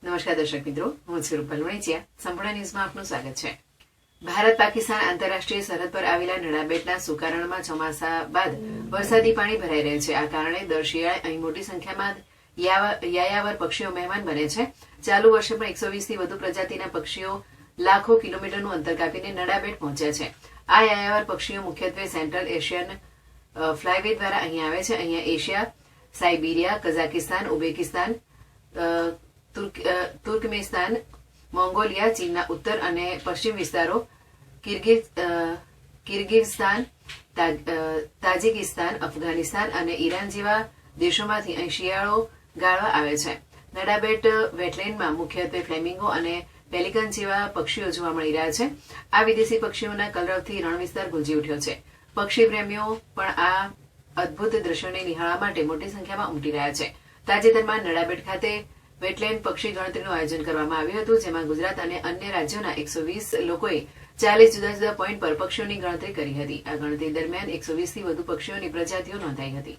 નમસ્કાર દર્શક મિત્રો, હું છું રૂપલ વણિચિયા. સંપૂર્ણ ન્યૂઝમાં આપનું સ્વાગત છે. ભારત પાકિસ્તાન આંતરરાષ્ટ્રીય સરહદ પર આવેલા નડાબેટના સુકારણમાં ચોમાસા બાદ વરસાદી પાણી ભરાઈ રહે છે. આ કારણે દર શિયાળે અહીં મોટી સંખ્યામાં યાયાવર પક્ષીઓ મહેમાન બને છે. ચાલુ વર્ષે પણ 120 થી વધુ પ્રજાતિના પક્ષીઓ લાખો કિલોમીટરનું અંતર કાપીને નડાબેટ પહોંચ્યા છે. આ યાયાવર પક્ષીઓ મુખ્યત્વે સેન્ટ્રલ એશિયન ફ્લાયવે દ્વારા અહીં આવે છે. અહીંયા Asia, Siberia, Kazakhstan, Uzbekistan, Turkmenistan, Mongolia, ચીનના ઉત્તર અને પશ્ચિમ વિસ્તારો, કિર્ગિઝસ્તાન, તાજિકિસ્તાન, અફઘાનિસ્તાન અને ઈરાન જેવા દેશોમાંથી અહીં શિયાળો ગાળવા આવે છે. નડાબેટ વેટલેન્ડમાં મુખ્યત્વે ફ્લેમિંગો અને પેલિકન જેવા પક્ષીઓ જોવા મળી રહ્યા છે. આ વિદેશી પક્ષીઓના કલરવથી રણ વિસ્તાર ગુંજી ઉઠ્યો છે. પક્ષી પ્રેમીઓ પણ આ અદભુત દ્રશ્યોને નિહાળવા માટે મોટી સંખ્યામાં ઉમટી રહ્યા છે. તાજેતરમાં નડાબેટ ખાતે વેટલેન્ડ પક્ષી ગણતરીનું આયોજન કરવામાં આવ્યું હતું, જેમાં ગુજરાત અને અન્ય રાજ્યોના 120 લોકોએ 40 જુદા જુદા પોઈન્ટ પર પક્ષીઓની ગણતરી કરી હતી. આ ગણતરી દરમિયાન 120 થી વધુ પક્ષીઓની પ્રજાતિઓ નોંધાઈ હતી.